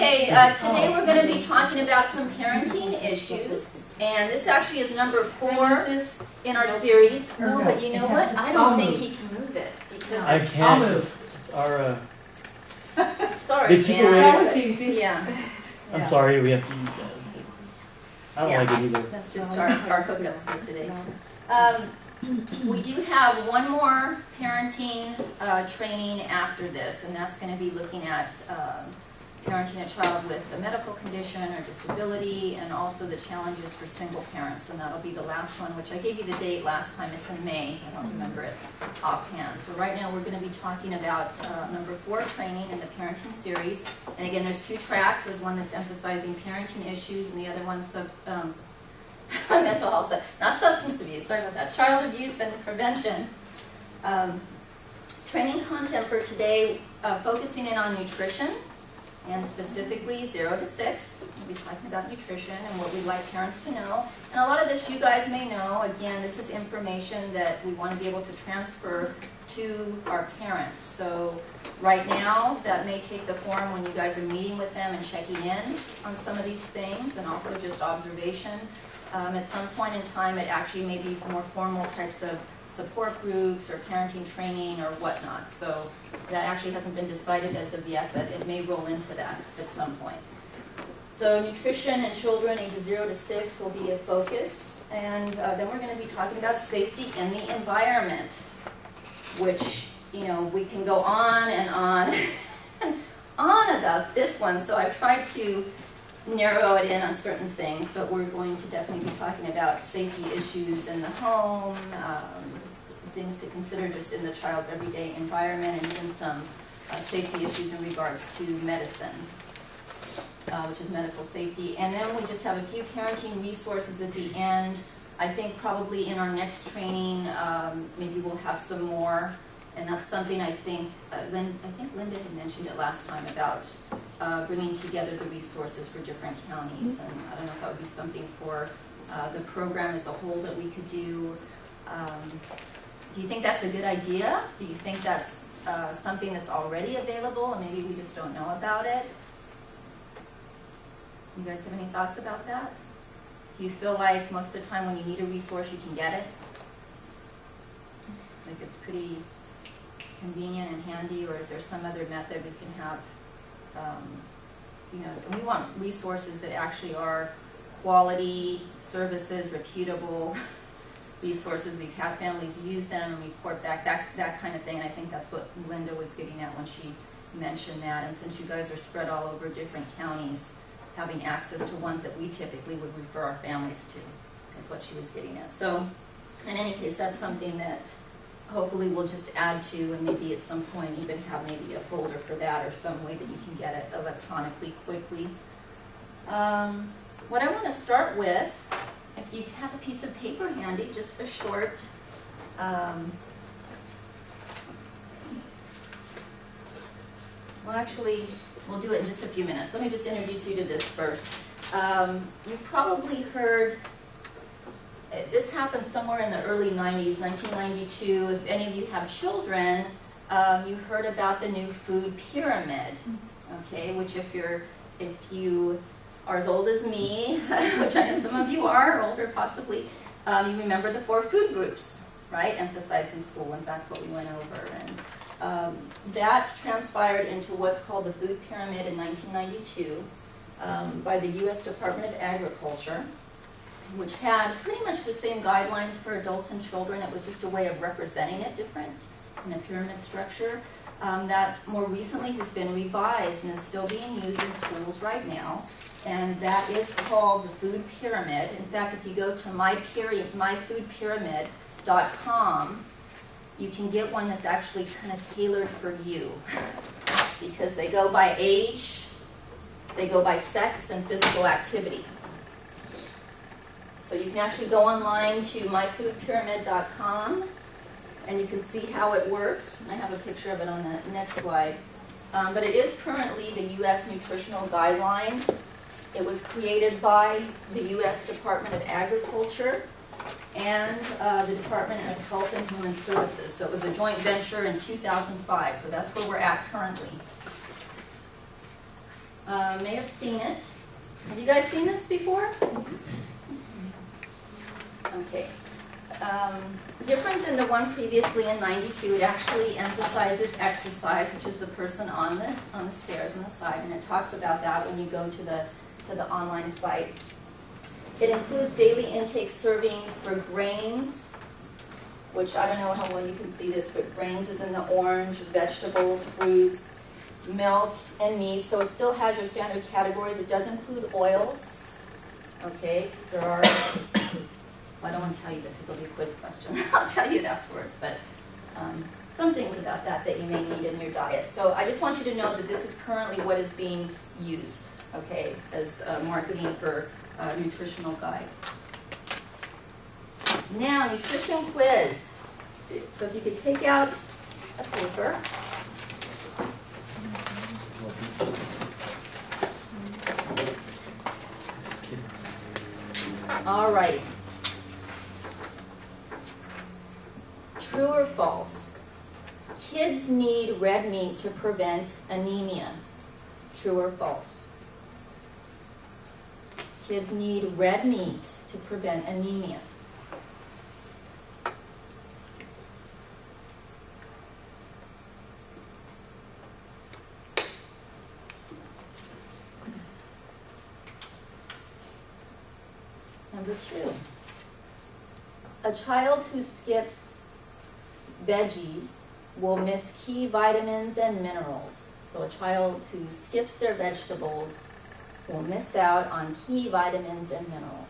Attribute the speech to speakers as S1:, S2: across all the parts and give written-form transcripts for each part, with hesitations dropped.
S1: Okay, today we're going to be talking about some parenting issues, and this actually is number 4 in our series. No, but you know what? I don't think he can move it because
S2: I can't. It's our.
S1: Sorry,
S2: they took
S1: Dan.
S2: away.
S3: That was easy.
S1: Yeah.
S2: I'm sorry, we have to use that. I don't like it either.
S1: That's just our hookup for today. We do have one more parenting training after this, and that's going to be looking at parenting a child with a medical condition or disability, and also the challenges for single parents, and that'll be the last one, which I gave you the date last time. It's in May. I don't remember it offhand. So right now we're going to be talking about number 4 training in the parenting series. And again, there's 2 tracks. There's one that's emphasizing parenting issues, and the other one's mental health, not substance abuse, sorry about that, child abuse and prevention. Training content for today, focusing in on nutrition, and specifically 0 to 6. We'll be talking about nutrition and what we'd like parents to know. And a lot of this you guys may know. Again, this is information that we want to be able to transfer to our parents. So right now, that may take the form when you guys are meeting with them and checking in on some of these things, and also just observation. At some point in time, it actually may be more formal types of support groups or parenting training or whatnot. So that actually hasn't been decided as of yet, but it may roll into that at some point. So nutrition in children ages 0 to 6 will be a focus. And then we're going to be talking about safety in the environment, which, you know, we can go on and on and on about this one. So I've tried to narrow it in on certain things, but we're going to definitely be talking about safety issues in the home, things to consider just in the child's everyday environment, and even some safety issues in regards to medicine, which is medical safety. And then we just have a few parenting resources at the end. I think probably in our next training, maybe we'll have some more. And that's something I think Linda had mentioned it last time about bringing together the resources for different counties. And I don't know if that would be something for the program as a whole that we could do. Do you think that's a good idea? Do you think that's something that's already available and maybe we just don't know about it? You guys have any thoughts about that? Do you feel like most of the time when you need a resource you can get it? Like it's pretty convenient and handy, or is there some other method we can have? You know, we want resources that actually are quality services, reputable resources. We've had families use them and report back, that kind of thing. And I think that's what Linda was getting at when she mentioned that. And since you guys are spread all over different counties, having access to ones that we typically would refer our families to is what she was getting at. So in any case, that's something that hopefully we'll just add to, and maybe at some point even have maybe a folder for that or some way that you can get it electronically quickly. What I want to start with, if you have a piece of paper handy, just a short well, actually, we'll do it in just a few minutes. Let me just introduce you to this first. You've probably heard, this happened somewhere in the early 90s, 1992. If any of you have children, you've heard about the new food pyramid, okay? Which if you are as old as me, which I know some of you are, or older possibly, you remember the 4 food groups, right? Emphasized in school, and that's what we went over. And that transpired into what's called the food pyramid in 1992 by the U.S. Department of Agriculture, which had pretty much the same guidelines for adults and children. It was just a way of representing it different in a pyramid structure. That more recently has been revised and is still being used in schools right now. And that is called the food pyramid. In fact, if you go to myfoodpyramid.com, you can get one that's actually kind of tailored for you, because they go by age, they go by sex, and physical activity. So you can actually go online to myfoodpyramid.com, and you can see how it works. I have a picture of it on the next slide. But it is currently the U.S. Nutritional Guideline. It was created by the U.S. Department of Agriculture and the Department of Health and Human Services. So it was a joint venture in 2005. So that's where we're at currently. may have seen it. Have you guys seen this before? Okay. Different than the one previously in 92, it actually emphasizes exercise, which is the person on the stairs on the side, and it talks about that when you go to the online site. It includes daily intake servings for grains, which I don't know how well you can see this, but grains is in the orange, vegetables, fruits, milk, and meat. So it still has your standard categories. It does include oils, okay, because there are, I don't want to tell you this, will be a quiz question. I'll tell you it afterwards, but some things about that you may need in your diet. So I just want you to know that this is currently what is being used, okay, as marketing for nutritional guide. Now, nutrition quiz. So if you could take out a paper. All right. True or false? Kids need red meat to prevent anemia. True or false? Kids need red meat to prevent anemia. Number 2. A child who skips veggies will miss key vitamins and minerals. So a child who skips their vegetables will miss out on key vitamins and minerals.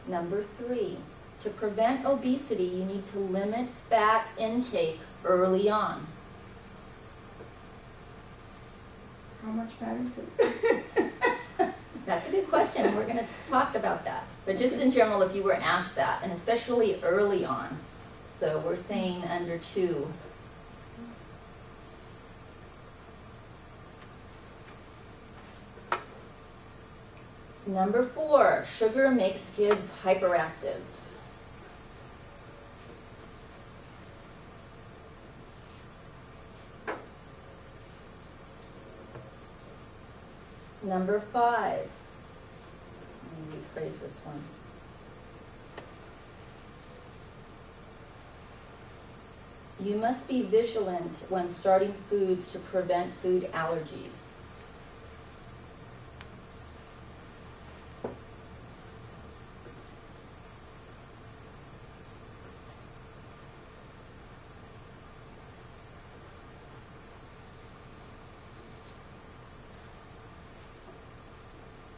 S1: Number 3, to prevent obesity, you need to limit fat intake early on.
S3: How much fat intake?
S1: That's a good question. We're going to talk about that. But just in general, if you were asked that, and especially early on. So we're saying under 2. Number 4, sugar makes kids hyperactive. Number 5, let me rephrase this one. You must be vigilant when starting foods to prevent food allergies.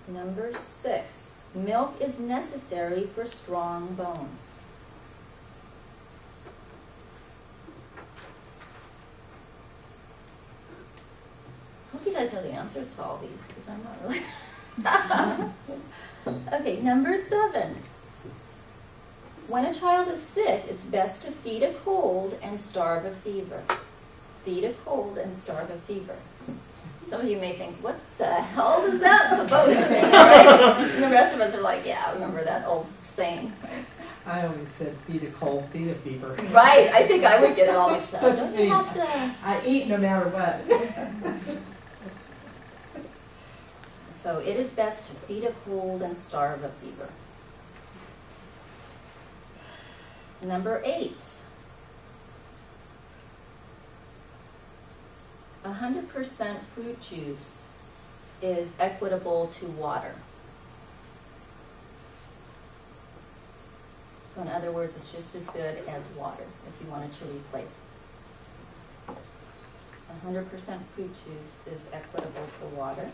S1: Number 6, milk is necessary for strong bones. Hope you guys know the answers to all these, because I'm not really. Okay, number 7. When a child is sick, it's best to feed a cold and starve a fever. Feed a cold and starve a fever. Some of you may think, what the hell is that supposed to mean, right? And the rest of us are like, yeah, I remember that old saying.
S4: I always said, feed a cold, feed a fever.
S1: Right, I think I would get it always tough. Don't you have to...
S4: I eat no matter what.
S1: So it is best to feed a cold and starve a fever. Number 8. 100% fruit juice is equitable to water. So in other words, it's just as good as water if you wanted to replace it. 100% fruit juice is equitable to water.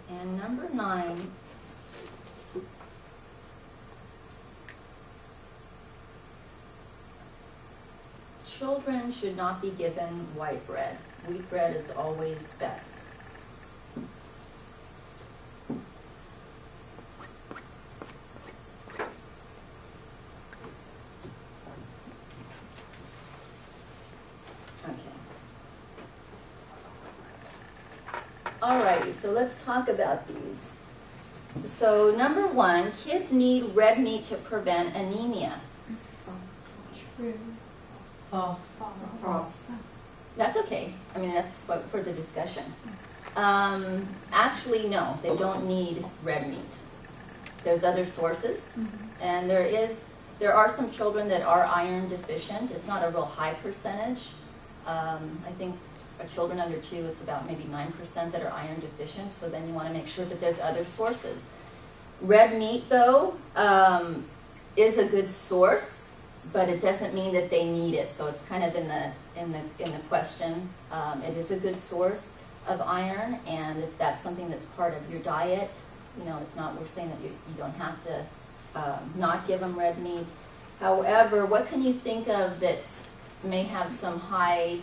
S1: And number 9, children should not be given white bread. Wheat bread is always best. Okay. Alrighty, so let's talk about these. So number 1, kids need red meat to prevent anemia.
S3: True.
S4: False.
S3: False.
S1: That's okay. I mean, that's for the discussion. Actually, no, they don't need red meat. There's other sources, and there are some children that are iron deficient. It's not a real high percentage. I think for children under 2, it's about maybe 9% that are iron deficient, so then you want to make sure that there's other sources. Red meat, though, is a good source, but it doesn't mean that they need it, so it's kind of in the question. It is a good source of iron, and if that's something that's part of your diet, you know, it's not, we're saying that you don't have to not give them red meat. However, what can you think of that may have some high,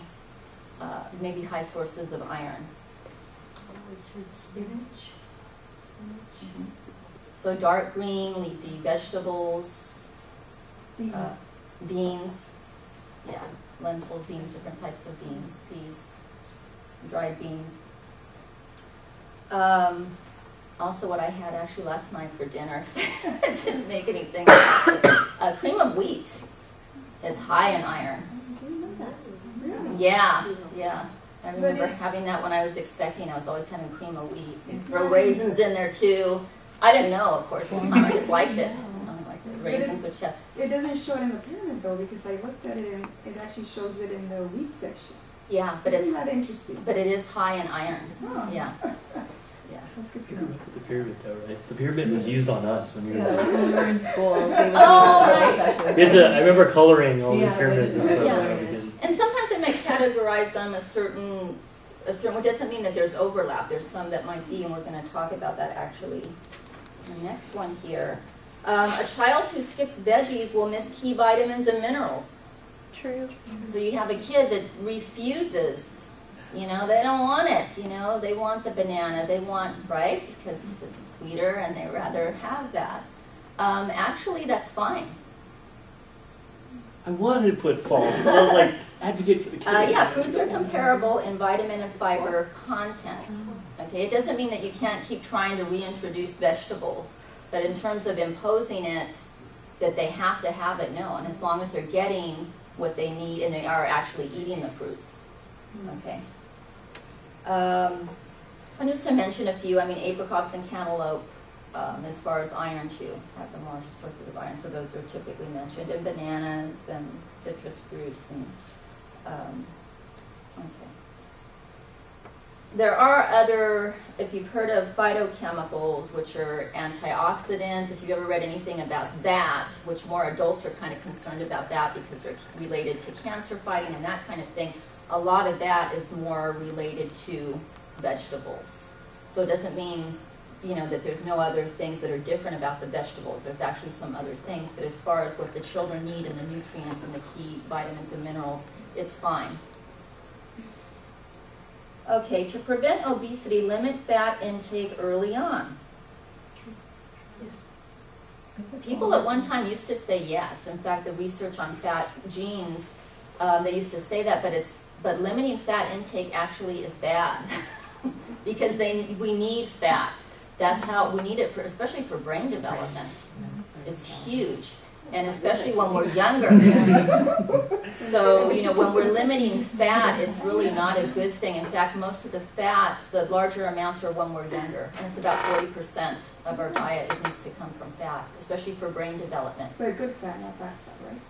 S1: maybe high sources of iron?
S3: Always heard spinach. Spinach.
S1: So dark green, leafy vegetables,
S3: Beans.
S1: beans, yeah, lentils, beans, different types of beans, peas, dried beans. Also what I had actually last night for dinner, I didn't make anything else. Cream of wheat is high in iron.
S3: Do you know that? Really?
S1: Yeah. I
S3: But
S1: remember
S3: it's-
S1: having that when I was expecting. I was always having cream of wheat.
S3: It's
S1: Throw
S3: not-
S1: raisins in there too. I didn't know, of course, at the time. I just liked it. I liked it. Raisins with chef.
S3: It doesn't show it in the pyramid though, because I looked at it and it actually shows it in the wheat section.
S1: Yeah, but
S3: Isn't
S1: it's
S3: that interesting?
S1: but it is high in iron.
S3: Oh,
S1: Yeah.
S3: That's good
S2: I
S3: to
S2: think we
S3: know.
S2: went to the pyramid though, right? The pyramid was used on us when we were
S4: Yeah,
S2: there.
S4: when we were in school. They would
S1: Oh,
S4: do that
S1: right.
S4: session.
S2: We had to, I remember coloring all
S4: Yeah,
S2: the pyramids and
S4: they
S2: stuff
S1: did.
S2: when I was a kid.
S1: And sometimes they might categorize them a certain, it doesn't mean that there's overlap. There's some that might be, and we're going to talk about that actually. The next one here. A child who skips veggies will miss key vitamins and minerals.
S5: True.
S1: So you have a kid that refuses, you know, they don't want it, you know, they want the banana, they want, right, because it's sweeter and they rather have that. Actually, that's fine.
S2: I wanted to put false, but I was like, advocate for the kids.
S1: Yeah, fruits are comparable in vitamin and fiber content. Okay, it doesn't mean that you can't keep trying to reintroduce vegetables, but in terms of imposing it, that they have to have it, no. And as long as they're getting what they need and they are actually eating the fruits. Okay. And just to mention a few, I mean, apricots and cantaloupe, as far as iron too, have the more sources of iron, so those are typically mentioned, and bananas and citrus fruits and, okay. There are other, if you've heard of phytochemicals, which are antioxidants, if you've ever read anything about that, which more adults are kind of concerned about that because they're related to cancer fighting and that kind of thing, a lot of that is more related to vegetables. So it doesn't mean, you know, that there's no other things that are different about the vegetables. There's actually some other things, but as far as what the children need and the nutrients and the key vitamins and minerals, it's fine. Okay, to prevent obesity, limit fat intake early on.
S3: Yes.
S1: People at one time used to say yes. In fact, the research on fat genes, they used to say that, but limiting fat intake actually is bad because we need fat. That's how we need it, especially for brain development. It's huge, and especially when we're younger. So, you know, when we're limiting fat, it's really not a good thing. In fact, most of the fat, the larger amounts are when we're younger, and it's about 40% of our diet. It needs to come from fat, especially for brain development.
S3: But good fat, not bad fat, right?